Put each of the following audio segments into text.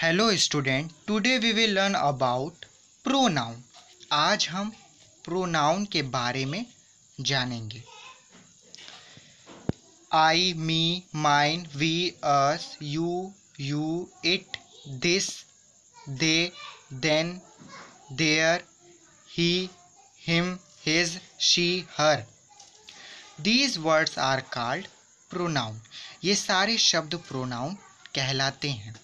Hello student, today we will learn about pronoun. आज हम pronoun के बारे में जानेंगे। I, me, mine, we, us, you, it, this, they, then, there, he, him, his, she, her. These words are called pronoun. ये सारे शब्द pronoun कहलाते हैं।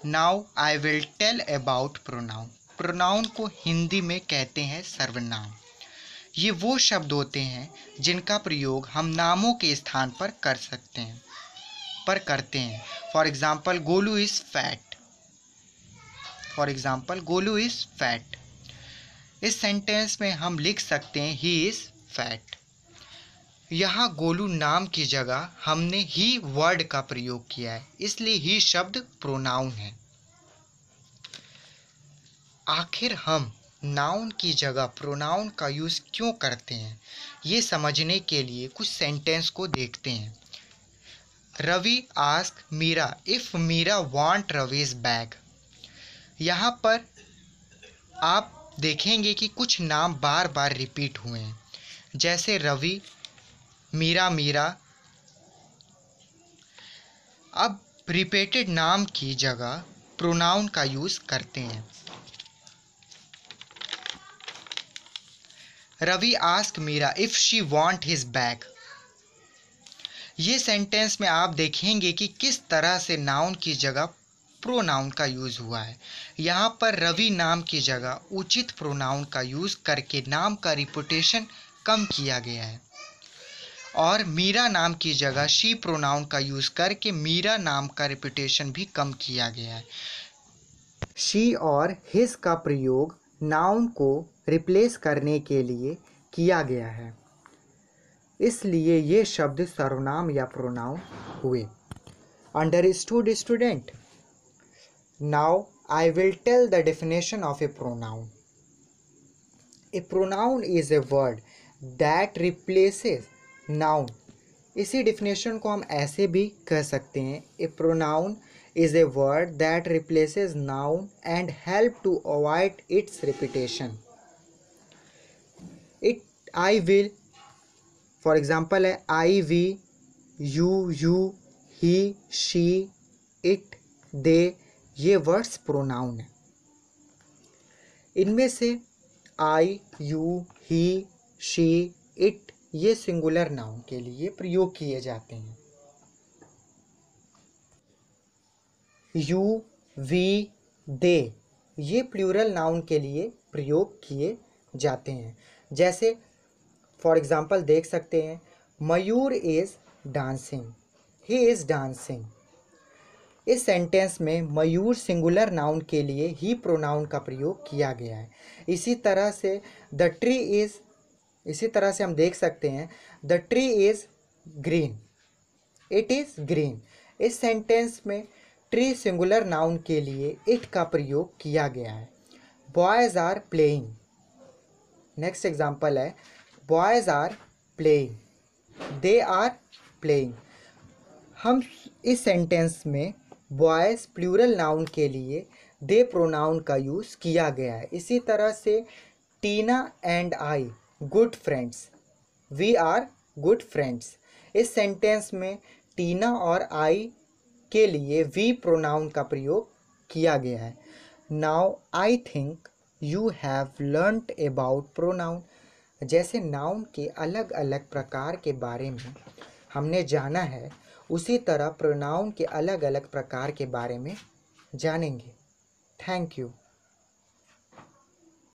Now I will tell about pronoun. Pronoun को हिंदी में कहते हैं सर्वनाम। ये वो शब्द होते हैं जिनका प्रयोग हम नामों के स्थान पर करते हैं। For example, Golu is fat. इस सेंटेंस में हम लिख सकते हैं ही इज फैट। यहाँ गोलू नाम की जगह हमने ही वर्ड का प्रयोग किया है, इसलिए ही शब्द प्रोनाउन है। आखिर हम नाउन की जगह प्रोनाउन का यूज़ क्यों करते हैं, ये समझने के लिए कुछ सेंटेंस को देखते हैं। Ravi ask Meera if Meera want Ravi's bag. यहाँ पर आप देखेंगे कि कुछ नाम बार बार रिपीट हुए हैं, जैसे रवि, मीरा। अब रिपीटेड नाम की जगह प्रोनाउन का यूज़ करते हैं। Ravi ask Meera if she want his bag. ये सेंटेंस में आप देखेंगे कि किस तरह से नाउन की जगह प्रोनाउन का यूज़ हुआ है। यहाँ पर रवि नाम की जगह उचित प्रोनाउन का यूज़ करके नाम का रिपीटेशन कम किया गया है, और मीरा नाम की जगह शी प्रोनाउन का यूज़ करके मीरा नाम का रिपीटेशन भी कम किया गया है। शी और हिज का प्रयोग नाउन को रिप्लेस करने के लिए किया गया है, इसलिए ये शब्द सर्वनाम या प्रोनाउन हुए। Understood student? Now I will tell the definition of a pronoun. A pronoun is a word that replaces noun. इसी डेफिनेशन को हम ऐसे भी कह सकते हैं, a pronoun is a word that replaces noun and help to avoid its repetition. I will, for example है I, we, you, he, she, it, they, ये वर्ड्स प्रोनाउन है। इनमें से I, you, he, she, it ये singular noun के लिए प्रयोग किए जाते हैं। यू, वी, दे ये प्लूरल नाउन के लिए प्रयोग किए जाते हैं। जैसे फॉर एग्जांपल देख सकते हैं, Mayur is dancing, he is dancing. इस सेंटेंस में मयूर सिंगुलर नाउन के लिए ही प्रोनाउन का प्रयोग किया गया है। इसी तरह से हम देख सकते हैं, the tree is green, it is green. इस सेंटेंस में ट्री सिंगुलर नाउन के लिए इट का प्रयोग किया गया है। Boys are playing. Next example है, boys are playing, they are playing. हम इस सेंटेंस में बॉयज़ प्लूरल नाउन के लिए दे प्रोनाउन का यूज़ किया गया है। इसी तरह से Tina and I good friends, we are good friends. इस सेंटेंस में टीना और आई के लिए वी प्रोनाउन का प्रयोग किया गया है। Now I think you have learned about pronoun. जैसे नाउन के अलग अलग प्रकार के बारे में हमने जाना है, उसी तरह प्रोनाउन के अलग अलग प्रकार के बारे में जानेंगे। Thank you.